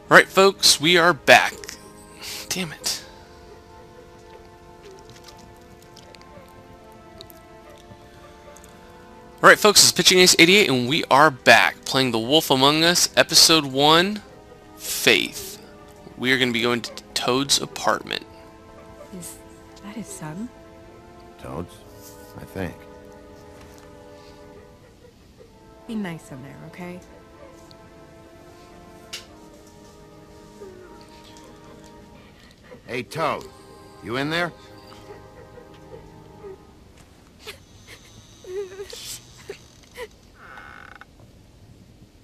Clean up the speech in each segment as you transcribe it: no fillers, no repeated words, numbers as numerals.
Alright, folks, we are back. Damn it. Alright, folks, it's Pitching Ace 88, and we are back playing The Wolf Among Us, Episode 1, Faith. We are going to be going to Toad's apartment. Is that his son? Toads? I think. Be nice in there, okay? Hey, Toad. You in there?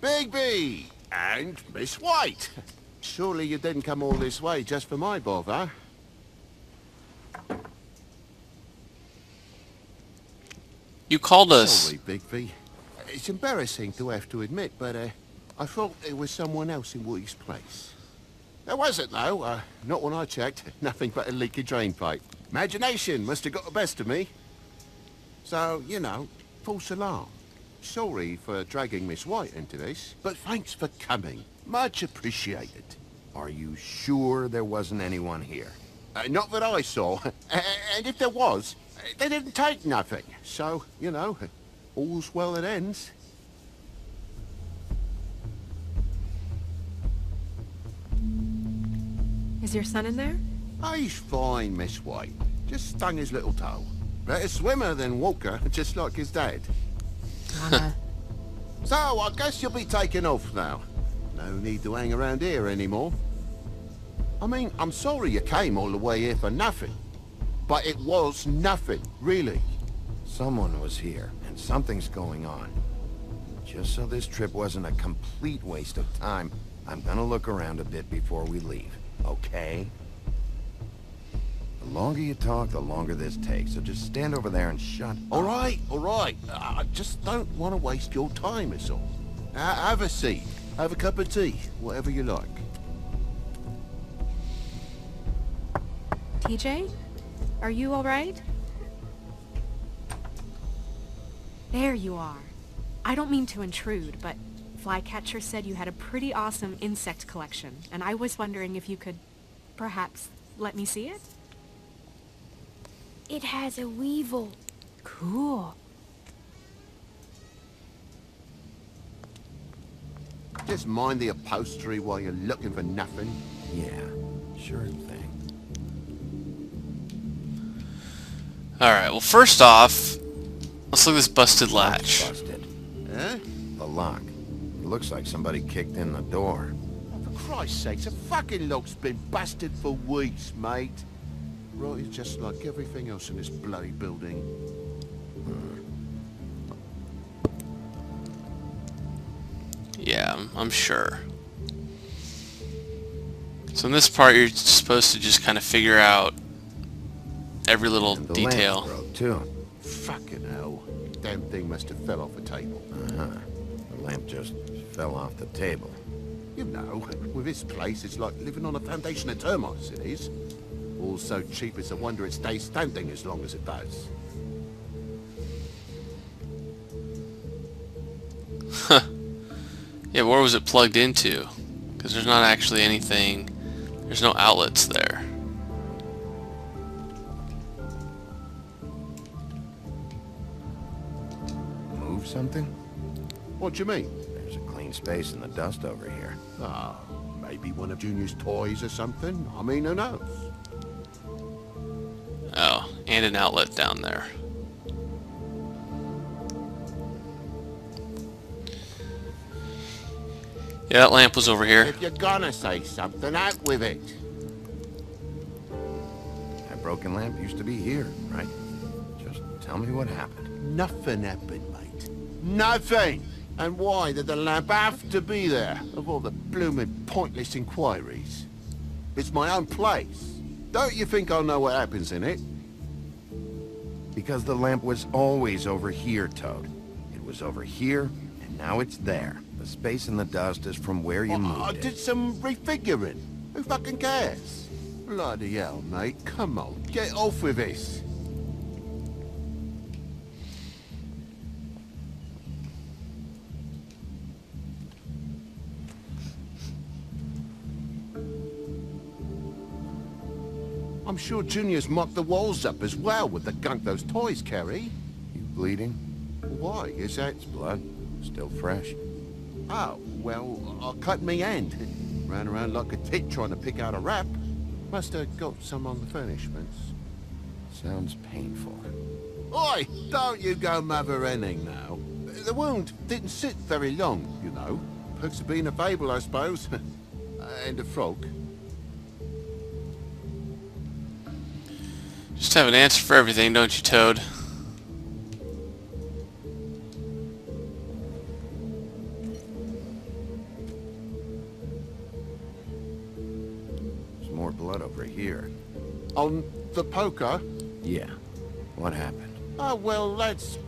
Bigby! And Miss White! Surely you didn't come all this way just for my bother? You called us. Sorry, Bigby. It's embarrassing to have to admit, but I thought there was someone else in Woody's place. There wasn't, though. Not when I checked. Nothing but a leaky drain pipe. Imagination must have got the best of me. So, you know, false alarm. Sorry for dragging Miss White into this, but thanks for coming. Much appreciated. Are you sure there wasn't anyone here? Not that I saw. And if there was, they didn't take nothing. So, you know, all's well that ends. Is your son in there? Oh, he's fine, Miss White. Just stung his little toe. Better swimmer than Walker, just like his dad. Mama. So, I guess you'll be taking off now. No need to hang around here anymore. I mean, I'm sorry you came all the way here for nothing. But it was nothing, really. Someone was here, and something's going on. Just so this trip wasn't a complete waste of time, I'm gonna look around a bit before we leave, okay? The longer you talk, the longer this takes, so just stand over there and shut up. All right. I just don't want to waste your time, is all. Have a seat. Have a cup of tea. Whatever you like. TJ? Are you alright? There you are. I don't mean to intrude, but Flycatcher said you had a pretty awesome insect collection, and I was wondering if you could, perhaps, let me see it? It has a weevil. Cool. Just mind the upholstery while you're looking for nothing. Yeah, sure thing. Alright, well, first off, let's look at this busted latch. Busted. Eh? The lock. It looks like somebody kicked in the door. Oh, for Christ's sakes, a fucking lock's been busted for weeks, mate. Right, it's just like everything else in this bloody building. Yeah, I'm sure. So in this part, you're supposed to just kind of figure out every little And the detail. lamp broke, too. Fucking hell. Damn thing must have fell off a table. Uh-huh. The lamp just fell off the table. You know, with this place, it's like living on a foundation of termites, it is. All so cheap, it's a wonder it stays standing as long as it does. Yeah, where was it plugged into? Because there's not actually anything. There's no outlets there. Move something? What do you mean? There's a clean space in the dust over here. Ah, maybe one of Junior's toys or something? I mean, who knows? Oh, and an outlet down there. Yeah, that lamp was over here. If you're gonna say something, out with it. That broken lamp used to be here, right? Just tell me what happened. Nothing happened, mate. Nothing! And why did the lamp have to be there, of all the blooming pointless inquiries? It's my own place. Don't you think I'll know what happens in it? Because the lamp was always over here, Toad. It was over here, and now it's there. The space in the dust is from where you I moved did it. some refiguring. Who fucking cares? Bloody hell, mate. Come on, get off with this. I'm sure Junior's mocked the walls up as well with the gunk those toys carry. You bleeding? Why? Is that... It's blood. Still fresh. Oh, well, I cut me hand. Ran around like a tit trying to pick out a wrap. Must have got some on the furnishments. Sounds painful. Oi! Don't you go mother-henning now. The wound didn't sit very long, you know. Perks of being a fable, I suppose. And a frog. Just have an answer for everything, don't you, Toad? There's more blood over here. On the poker? Yeah. What happened? Oh, well, that's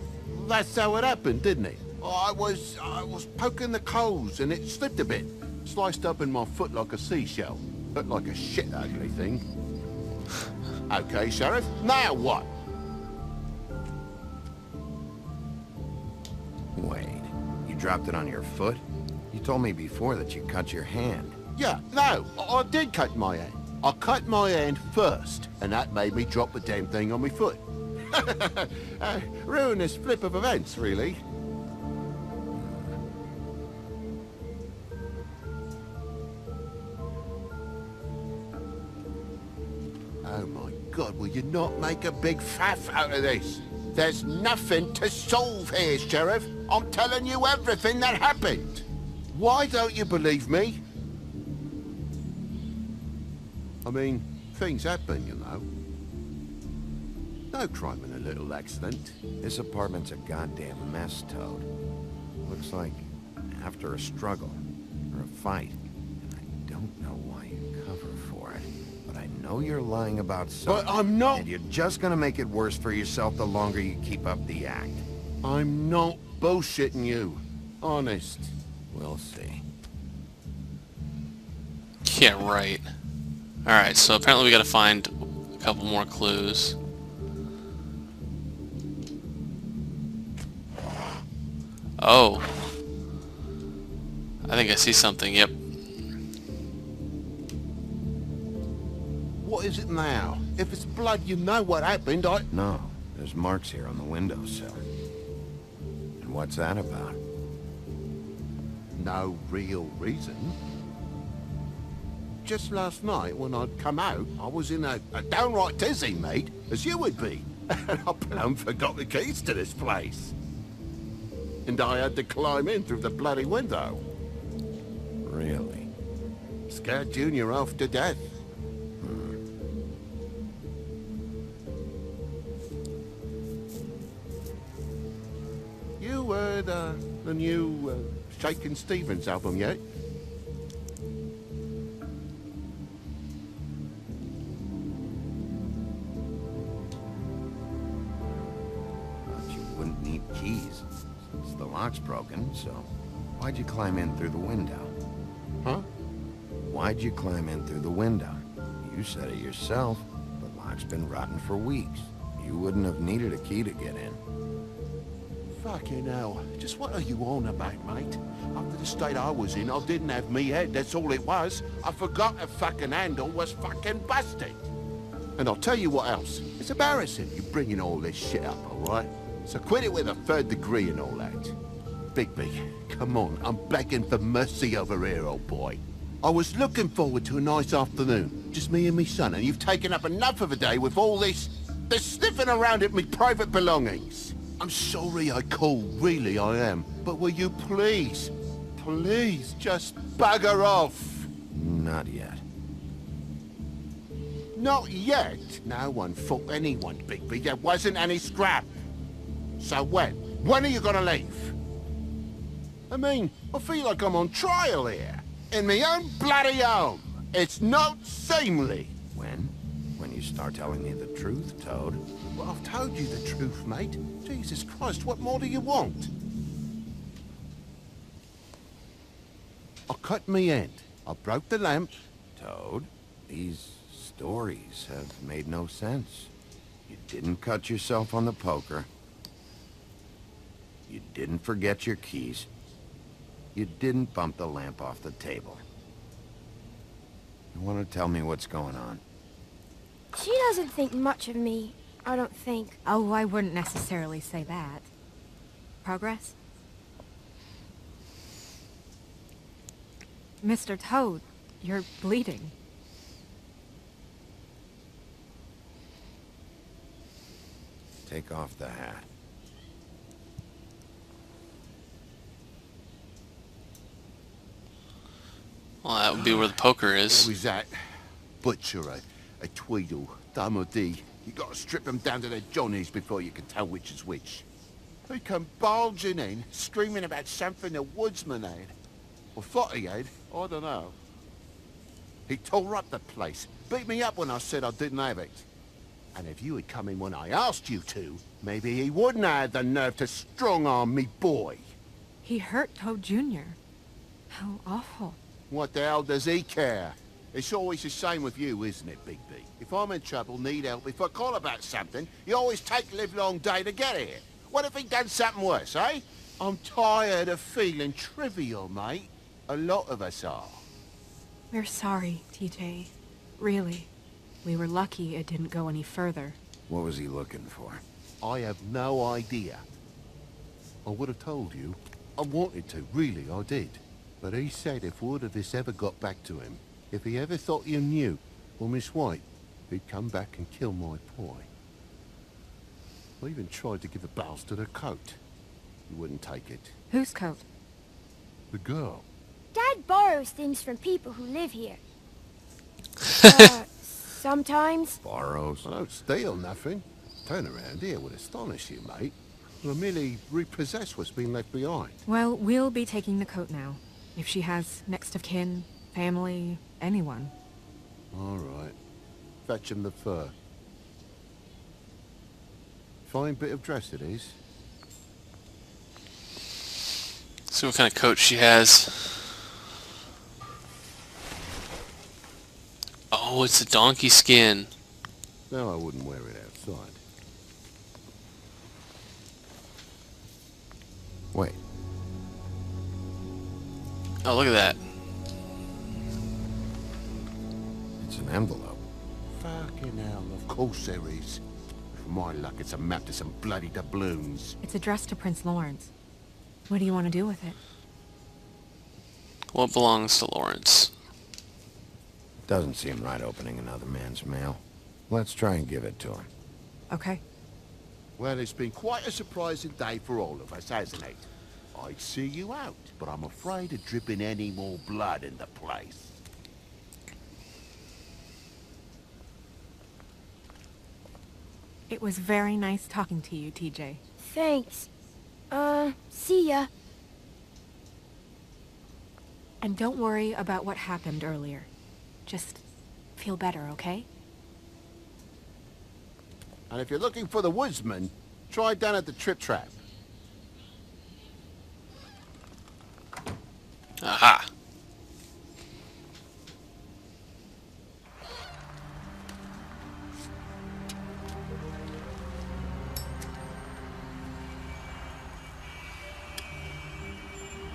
how it happened, didn't it? I was poking the coals and it slipped a bit. Sliced up in my foot like a seashell. Looked like a shit ugly thing. Okay, Sheriff, now what? Wait. You dropped it on your foot? You told me before that you cut your hand. Yeah, no, I did cut my hand. I cut my hand first, and that made me drop the damn thing on my foot. Ruinous flip of events, really. Oh my God, will you not make a big faff out of this? There's nothing to solve here, Sheriff. I'm telling you everything that happened. Why don't you believe me? I mean, things happen, you know. No crime in a little accident. This apartment's a goddamn mess, Toad. Looks like after a struggle or a fight. And I don't know why you cover for it. But I know you're lying about something. But I'm not... And you're just gonna make it worse for yourself the longer you keep up the act. I'm not bullshitting you. Honest. We'll see. Yeah, right. Alright, so apparently we gotta find a couple more clues. Oh. I think I see something, yep. What is it now? If it's blood, you know what happened. No, there's marks here on the windowsill. And what's that about? No real reason. Just last night, when I'd come out, I was in a downright tizzy, mate, as you would be. And I plumb forgot the keys to this place. And I had to climb in through the bloody window. Really? Scared Junior off to death. You heard the new Shakin' Stevens album yet? Thought you wouldn't need keys, since the lock's broken, so why'd you climb in through the window? Huh? Why'd you climb in through the window? You said it yourself. The lock's been rotten for weeks. You wouldn't have needed a key to get in. Fucking hell. Just what are you on about, mate? After the state I was in, I didn't have me head, that's all it was. I forgot a fucking handle was fucking busted. And I'll tell you what else. It's embarrassing you bringing all this shit up, alright? So quit it with a third degree and all that. Bigby, come on, I'm begging for mercy over here, old boy. I was looking forward to a nice afternoon, just me and me son, and you've taken up enough of a day with all this sniffing around at me private belongings. I'm sorry I called, really I am. But will you please, please just bugger off? Not yet. Not yet? No one fought anyone, Bigby. There wasn't any scrap. So when? When are you gonna leave? I mean, I feel like I'm on trial here. In my own bloody home. It's not seemly. When? When you start telling me the truth, Toad. Well, I've told you the truth, mate. Jesus Christ, what more do you want? I cut me end. I broke the lamp. Toad, these stories have made no sense. You didn't cut yourself on the poker. You didn't forget your keys. You didn't bump the lamp off the table. You want to tell me what's going on? She doesn't think much of me, I don't think. Oh, I wouldn't necessarily say that. Progress? Mr. Toad, you're bleeding. Take off the hat. Well, that would be where the poker It is. was that butcher, a Tweedle, Dum or D. You gotta strip them down to their johnnies before you can tell which is which. He come bulging in, screaming about something the woodsman had. Or thought he had, I don't know. He tore up the place, beat me up when I said I didn't have it. And if you had come in when I asked you to, maybe he wouldn't have had the nerve to strong-arm me boy. He hurt Toad Jr. How awful. What the hell does he care? It's always the same with you, isn't it, Bigby? If I'm in trouble, need help, if I call about something, you always take the livelong day to get here. What if he'd done something worse, eh? I'm tired of feeling trivial, mate. A lot of us are. We're sorry, TJ. Really. We were lucky it didn't go any further. What was he looking for? I have no idea. I would have told you. I wanted to, really, I did. But he said if word of this ever got back to him, if he ever thought you knew, or Miss White, he'd come back and kill my boy. I even tried to give the bastard a coat. He wouldn't take it. Whose coat? The girl. Dad borrows things from people who live here. Sometimes. Borrows? I don't steal nothing. Turn around here would astonish you, mate. I merely repossess what's been left behind. Well, we'll be taking the coat now. If she has next of kin, family, anyone. All right. Fetch him the fur. Fine bit of dress it is. See what kind of coat she has. Oh, it's a donkey skin. No, I wouldn't wear it outside. Wait, Oh, look at that. it's an envelope. Fucking hell, of course there is. For my luck, it's a map to some bloody doubloons. It's addressed to Prince Lawrence. What do you want to do with it? What belongs to Lawrence? Doesn't seem right opening another man's mail. Let's try and give it to him. Okay. Well, it's been quite a surprising day for all of us, hasn't it? I'd see you out, but I'm afraid of dripping any more blood in the place. It was very nice talking to you, TJ. Thanks. See ya. And don't worry about what happened earlier. Just feel better, okay? And if you're looking for the woodsman, try down at the Trip Trap. Aha.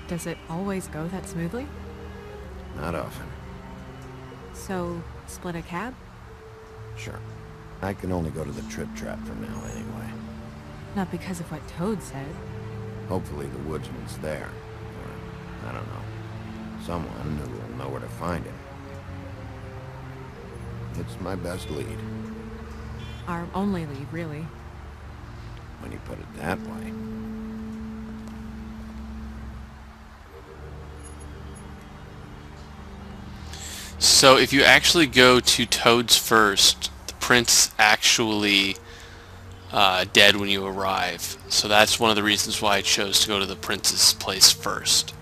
Does it always go that smoothly? Not often. So, split a cab? Sure. I can only go to the Trip Trap for now anyway. Not because of what Toad said. Hopefully the woodsman's there. Or, I don't know. Someone who will know where to find him. It's my best lead, Our only lead, really. when you put it that way. So if you actually go to Toad's first, the prince actually dead when you arrive. So that's one of the reasons why I chose to go to the prince's place first.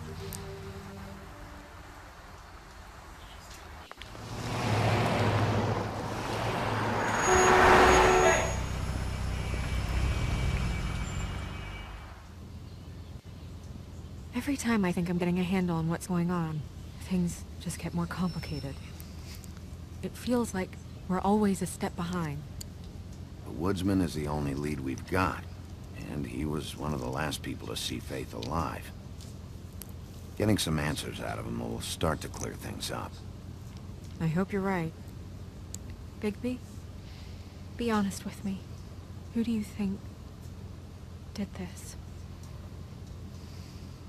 Every time I think I'm getting a handle on what's going on, things just get more complicated. It feels like we're always a step behind. The woodsman is the only lead we've got, and he was one of the last people to see Faith alive. Getting some answers out of him will start to clear things up. I hope you're right. Bigby? Be honest with me. Who do you think did this?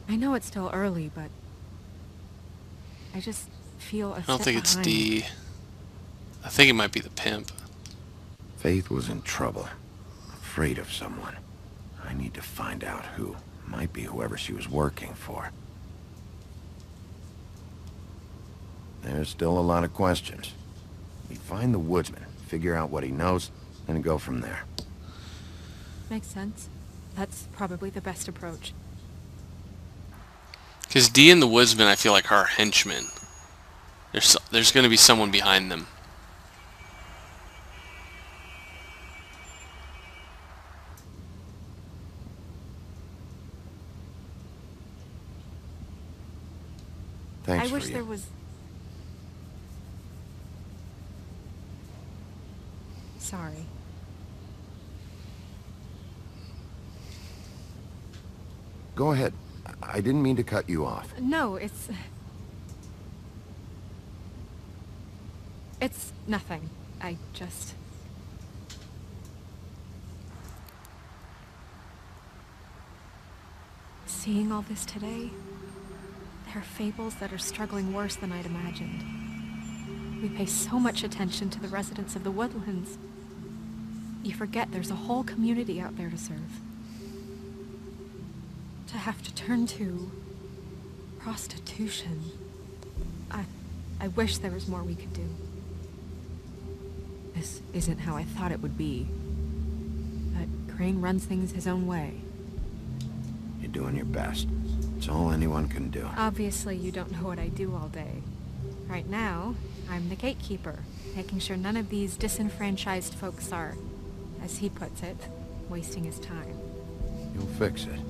I know it's still early, but I just feel a I don't think it's D. I think it might be the pimp. Faith was in trouble. Afraid of someone. I need to find out who. Might be whoever she was working for. There's still a lot of questions. We find the woodsman, figure out what he knows, and go from there. Makes sense. That's probably the best approach. Because D and the woodsman, I feel like, are henchmen. There's going to be someone behind them. Thanks I wish for there you. was... Sorry. Go ahead. I didn't mean to cut you off. No, it's nothing. I just... Seeing all this today, there are fables that are struggling worse than I'd imagined. We pay so much attention to the residents of the woodlands. You forget there's a whole community out there to serve. To have to turn to prostitution. I wish there was more we could do. This isn't how I thought it would be. But Crane runs things his own way. You're doing your best. It's all anyone can do. Obviously, you don't know what I do all day. Right now, I'm the gatekeeper, making sure none of these disenfranchised folks are, as he puts it, wasting his time. You'll fix it.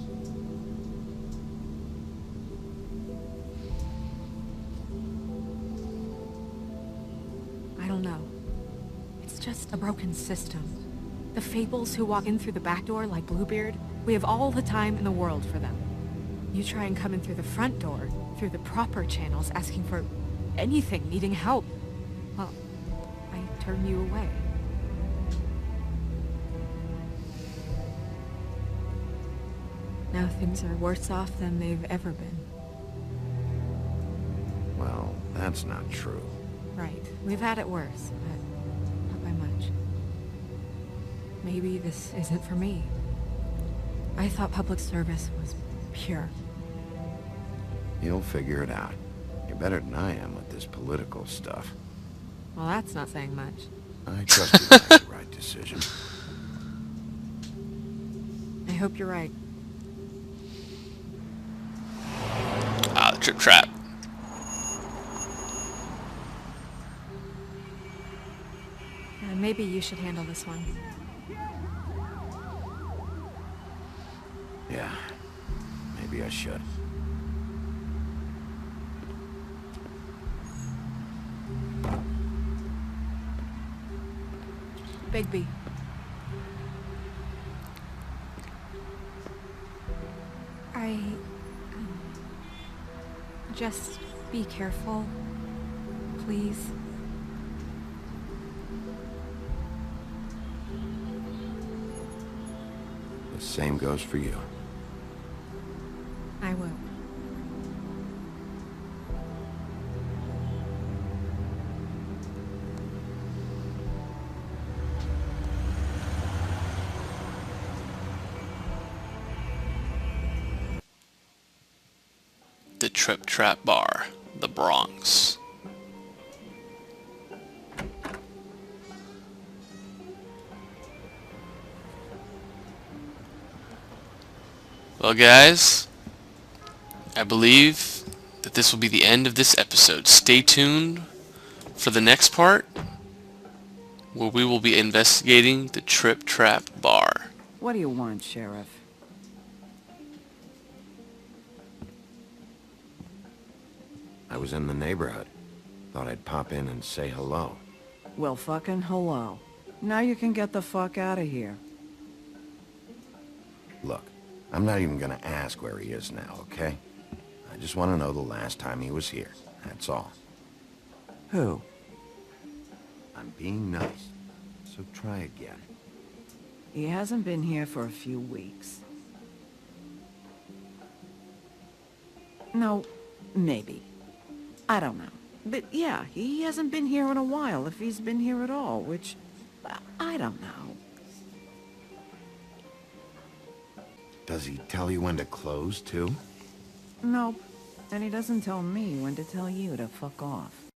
I don't know. It's just a broken system. The fables who walk in through the back door like Bluebeard, we have all the time in the world for them. You try and come in through the front door, through the proper channels, asking for anything, needing help. Well, I turn you away. Now things are worse off than they've ever been. Well, that's not true. Right. We've had it worse, but not by much. Maybe this isn't for me. I thought public service was pure. You'll figure it out. You're better than I am with this political stuff. Well, that's not saying much. I trust you to make the right decision. I hope you're right. Ah, the trip trap. Maybe you should handle this one. Yeah, maybe I should. Bigby. Just be careful, please. The same goes for you. I will. The Trip Trap Bar, the Bronx. Well, guys, I believe that this will be the end of this episode. Stay tuned for the next part, where we will be investigating the Trip Trap Bar. What do you want, Sheriff? I was in the neighborhood. Thought I'd pop in and say hello. Well, fucking hello. Now you can get the fuck out of here. Look, I'm not even gonna ask where he is now, okay? I just want to know the last time he was here. That's all. Who? I'm being nice. So try again. He hasn't been here for a few weeks. No, maybe. I don't know. But yeah, he hasn't been here in a while, if he's been here at all, which... I don't know. Does he tell you when to close, too? Nope. And he doesn't tell me when to tell you to fuck off.